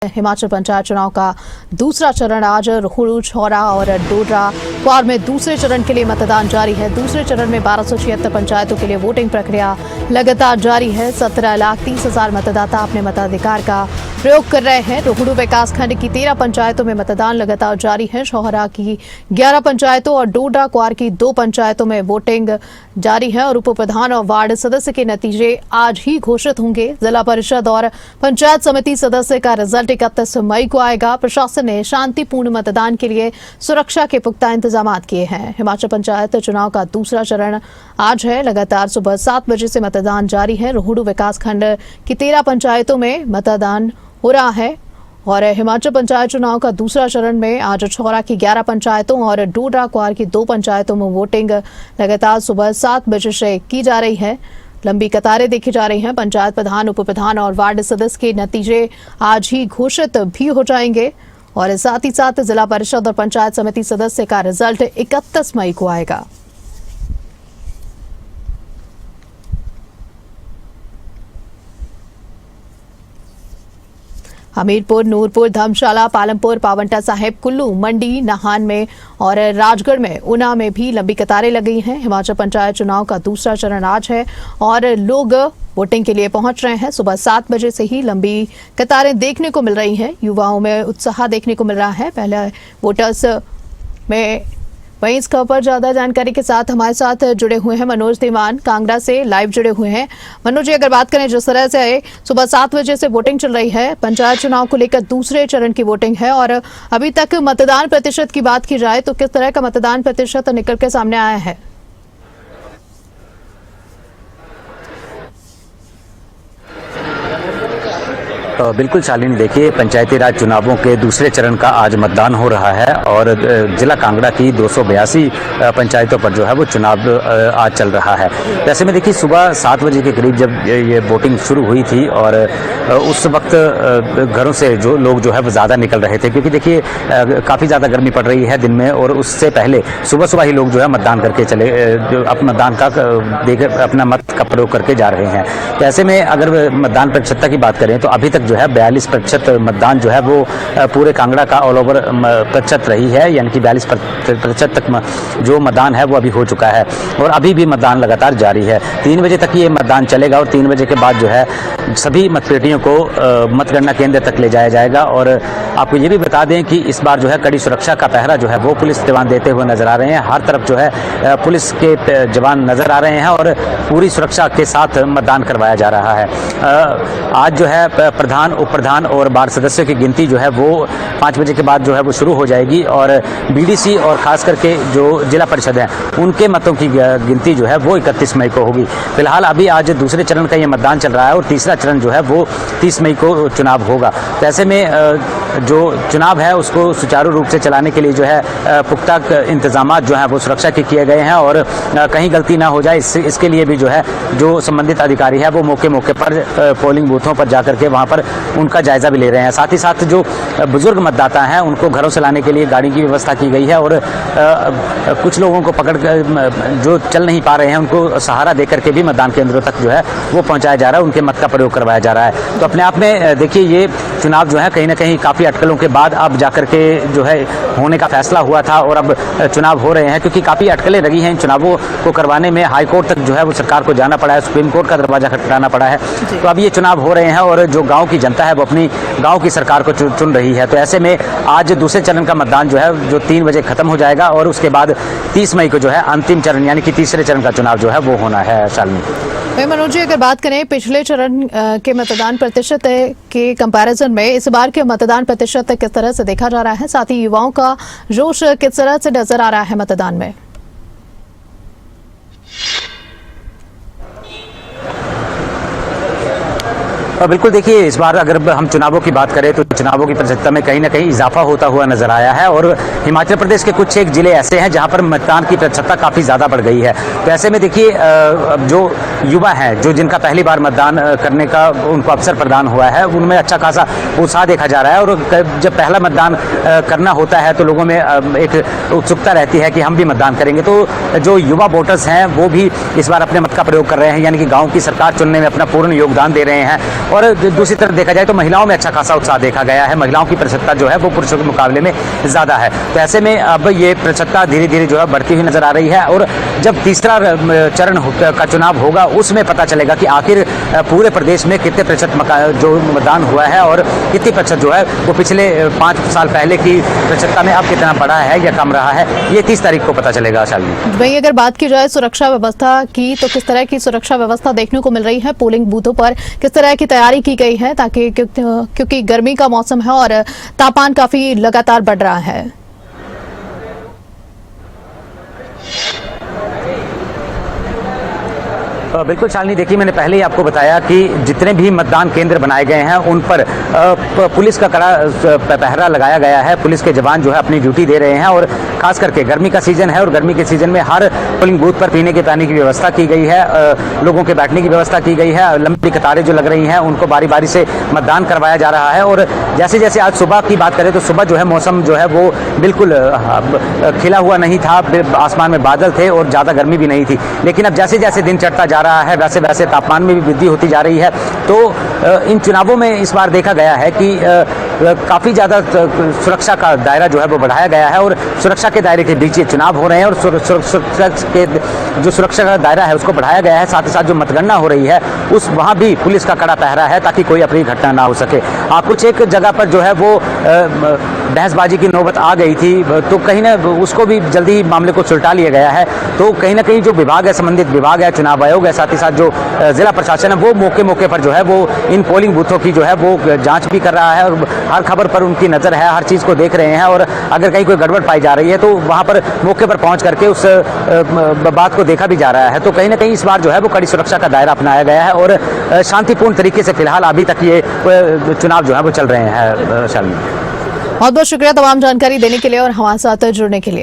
हिमाचल पंचायत चुनाव का दूसरा चरण आज रोहडू, छौरा और डोडरा क्वार में दूसरे चरण के लिए मतदान जारी है। दूसरे चरण में 1276 पंचायतों के लिए वोटिंग प्रक्रिया लगातार जारी है। 17,30,000 मतदाता अपने मताधिकार का प्रयोग कर रहे हैं। रोहडू विकासखंड की 13 पंचायतों में मतदान लगातार जारी है। छौरा की 11 पंचायतों और डोडरा क्वार की 2 पंचायतों में वोटिंग जारी है और उप प्रधान और वार्ड सदस्य के नतीजे आज ही घोषित होंगे। जिला परिषद और पंचायत समिति सदस्य का रिजल्ट 31 मई को आएगा। प्रशासन ने शांतिपूर्ण मतदान के लिए सुरक्षा के पुख्ता इंतजाम किए हैं। हिमाचल पंचायत चुनाव का दूसरा चरण आज है। लगातार सुबह 7 बजे से मतदान जारी है। रोहडू विकासखंड की 13 पंचायतों में मतदान हो रहा है और हिमाचल पंचायत चुनाव का दूसरा चरण में आज छौरा की 11 पंचायतों और डोडरा क्वार की 2 पंचायतों में वोटिंग लगातार सुबह 7 बजे से की जा रही है। लंबी कतारें देखी जा रही हैं। पंचायत प्रधान, उप प्रधान और वार्ड सदस्य के नतीजे आज ही घोषित भी हो जाएंगे और साथ ही साथ जिला परिषद और पंचायत समिति सदस्य का रिजल्ट 31 मई को आएगा। हमीरपुर, नूरपुर, धर्मशाला, पालमपुर, पावंटा साहिब, कुल्लू, मंडी, नाहन में और राजगढ़ में, ऊना में भी लंबी कतारें लगी हैं। हिमाचल पंचायत चुनाव का दूसरा चरण आज है और लोग वोटिंग के लिए पहुंच रहे हैं। सुबह 7 बजे से ही लंबी कतारें देखने को मिल रही हैं। युवाओं में उत्साह देखने को मिल रहा है। पहले वोटर्स में वहीं इस खबर पर ज्यादा जानकारी के साथ हमारे साथ जुड़े हुए हैं मनोज धीमान, कांगड़ा से लाइव जुड़े हुए हैं। मनोज जी, अगर बात करें जिस तरह से सुबह 7 बजे से वोटिंग चल रही है, पंचायत चुनाव को लेकर दूसरे चरण की वोटिंग है और अभी तक मतदान प्रतिशत की बात की जाए तो किस तरह का मतदान प्रतिशत निकल के सामने आया है? बिल्कुल शालिनी, देखिए पंचायती राज चुनावों के दूसरे चरण का आज मतदान हो रहा है और जिला कांगड़ा की 282 पंचायतों पर जो है वो चुनाव आज चल रहा है। वैसे में देखिए सुबह 7 बजे के करीब जब ये वोटिंग शुरू हुई थी और उस वक्त घरों से जो लोग जो है वो ज़्यादा निकल रहे थे, क्योंकि देखिए काफ़ी ज़्यादा गर्मी पड़ रही है दिन में और उससे पहले सुबह सुबह ही लोग जो है मतदान करके चले, अपना मतदान का देकर अपना मत का प्रयोग करके जा रहे हैं। तो ऐसे में अगर मतदान प्रतिशतता की बात करें तो अभी तक जो है 42% मतदान जो है वो पूरे कांगड़ा का ऑल ओवर प्रतिशत रही है, यानी कि 42% तक जो मतदान है वो अभी हो चुका है और अभी भी मतदान लगातार जारी है। 3 बजे तक ये मतदान चलेगा और 3 बजे के बाद जो है सभी मतपेटियों को मतगणना केंद्र तक ले जाया जाएगा। और आपको ये भी बता दें कि इस बार जो है कड़ी सुरक्षा का पहरा जो है वो पुलिस जवान देते हुए नजर आ रहे हैं। हर तरफ जो है पुलिस के जवान नजर आ रहे हैं और पूरी सुरक्षा के साथ मतदान करवाया जा रहा है। आज जो है प्रधान, उप प्रधान और वार्ड सदस्यों की गिनती जो है वो 5 बजे के बाद जो है वो शुरू हो जाएगी और बीडीसी और खास करके जो जिला परिषद है उनके मतों की गिनती जो है वो 31 मई को होगी। फिलहाल अभी आज दूसरे चरण का ये मतदान चल रहा है और तीसरा चरण जो है वो 30 मई को चुनाव होगा। तो ऐसे में जो चुनाव है उसको सुचारू रूप से चलाने के लिए जो है पुख्ता इंतजाम जो है वो सुरक्षा के किए गए हैं और कहीं गलती ना हो जाए इसके लिए भी जो है जो संबंधित अधिकारी है वो मौके पर पोलिंग बूथों पर जाकर के वहाँ पर उनका जायजा भी ले रहे हैं। साथ ही साथ जो बुजुर्ग मतदाता हैं उनको घरों से लाने के लिए गाड़ी की व्यवस्था की गई है और कुछ लोगों को पकड़ कर जो चल नहीं पा रहे हैं उनको सहारा देकर के भी मतदान केंद्रों तक जो है वो पहुंचाया जा रहा है, उनके मत का प्रयोग करवाया जा रहा है। तो अपने आप में देखिए ये चुनाव जो है कहीं ना कहीं काफ़ी अटकलों के बाद अब जाकर के जो है होने का फैसला हुआ था और अब चुनाव हो रहे हैं, क्योंकि काफ़ी अटकलें लगी हैं इन चुनावों को करवाने में। हाई कोर्ट तक जो है वो सरकार को जाना पड़ा है, सुप्रीम कोर्ट का दरवाजा खटखटाना पड़ा है। तो अब ये चुनाव हो रहे हैं और जो गाँव की जनता है वो अपनी गांव की सरकार को चुन रही है। तो ऐसे में आज दूसरे चरण का मतदान जो है जो 3 बजे खत्म हो जाएगा और उसके बाद 30 मई को जो है अंतिम चरण यानी कि तीसरे चरण का चुनाव जो है वो होना है। शालिनी, मनोज जी, अगर बात करें पिछले चरण के मतदान प्रतिशत के कंपैरिजन में इस बार के मतदान प्रतिशत किस तरह से देखा जा रहा है, साथ ही युवाओं का जोश किस तरह से नजर आ रहा है मतदान में? बिल्कुल, देखिए इस बार अगर हम चुनावों की बात करें तो चुनावों की प्रतिशतता में कहीं ना कहीं इजाफा होता हुआ नजर आया है और हिमाचल प्रदेश के कुछ एक जिले ऐसे हैं जहां पर मतदान की प्रतिशतता काफ़ी ज़्यादा बढ़ गई है। तो ऐसे में देखिए जो युवा हैं, जो जिनका पहली बार मतदान करने का उनको अवसर प्रदान हुआ है, उनमें अच्छा खासा उत्साह देखा जा रहा है और जब पहला मतदान करना होता है तो लोगों में एक उत्सुकता रहती है कि हम भी मतदान करेंगे। तो जो युवा वोटर्स हैं वो भी इस बार अपने मत का प्रयोग कर रहे हैं, यानी कि गाँव की सरकार चुनने में अपना पूर्ण योगदान दे रहे हैं और दूसरी तरफ देखा जाए तो महिलाओं में अच्छा खासा उत्साह देखा गया है। महिलाओं की प्रतिशतता जो है वो पुरुषों के मुकाबले में ज़्यादा है। तो ऐसे में अब ये प्रतिशतता धीरे धीरे जो है बढ़ती हुई नजर आ रही है और जब तीसरा चरण का चुनाव होगा उसमें पता चलेगा कि आखिर पूरे प्रदेश में कितने प्रतिशत जो मतदान हुआ है और कितनी प्रतिशत जो है वो पिछले 5 साल पहले की प्रतिशतता में अब कितना बढ़ा है या कम रहा है, ये 30 तारीख को पता चलेगा। शालिनी, वहीं अगर बात की जाए सुरक्षा व्यवस्था की, तो किस तरह की सुरक्षा व्यवस्था देखने को मिल रही है? पोलिंग बूथों पर किस तरह की तैयारी की गई है, ताकि क्योंकि गर्मी का मौसम है और तापमान काफी लगातार बढ़ रहा है। बिल्कुल शालिनी, देखिए मैंने पहले ही आपको बताया कि जितने भी मतदान केंद्र बनाए गए हैं उन पर पुलिस का कड़ा पहरा लगाया गया है। पुलिस के जवान जो है अपनी ड्यूटी दे रहे हैं और खास करके गर्मी का सीजन है और गर्मी के सीजन में हर पोलिंग बूथ पर पीने के पानी की व्यवस्था की गई है, लोगों के बैठने की व्यवस्था की गई है। लंबी कतारें जो लग रही हैं उनको बारी बारी से मतदान करवाया जा रहा है। और जैसे जैसे आज सुबह की बात करें तो सुबह जो है मौसम जो है वो बिल्कुल खिला हुआ नहीं था, आसमान में बादल थे और ज़्यादा गर्मी भी नहीं थी। लेकिन अब जैसे जैसे दिन चढ़ता जा रहा है वैसे वैसे तापमान में भी वृद्धि होती जा रही है। तो इन चुनावों में इस बार देखा गया है कि काफ़ी ज़्यादा सुरक्षा का दायरा जो है वो बढ़ाया गया है और सुरक्षा के दायरे के बीच ये चुनाव हो रहे हैं और सुरक्षा का दायरा है उसको बढ़ाया गया है। साथ ही साथ जो मतगणना हो रही है उस वहाँ भी पुलिस का कड़ा पहरा है ताकि कोई अप्रिय घटना ना हो सके। कुछ एक जगह पर जो है वो बहसबाजी की नौबत आ गई थी तो कहीं ना उसको भी जल्दी मामले को सुलटा लिया गया है। तो कहीं ना कहीं जो विभाग है, संबंधित विभाग है, चुनाव आयोग है, साथ ही साथ जो जिला प्रशासन है वो मौके मौके पर जो है वो इन पोलिंग बूथों की जो है वो जांच भी कर रहा है और हर खबर पर उनकी नज़र है, हर चीज़ को देख रहे हैं। और अगर कहीं कोई गड़बड़ पाई जा रही है तो वहाँ पर मौके पर पहुँच करके उस बात को देखा भी जा रहा है। तो कहीं ना कहीं इस बार जो है वो कड़ी सुरक्षा का दायरा अपनाया गया है और शांतिपूर्ण तरीके से फिलहाल अभी तक ये चुनाव जो है वो चल रहे हैं। शालिनी, बहुत बहुत शुक्रिया तमाम जानकारी देने के लिए और हमारे साथ जुड़ने के लिए।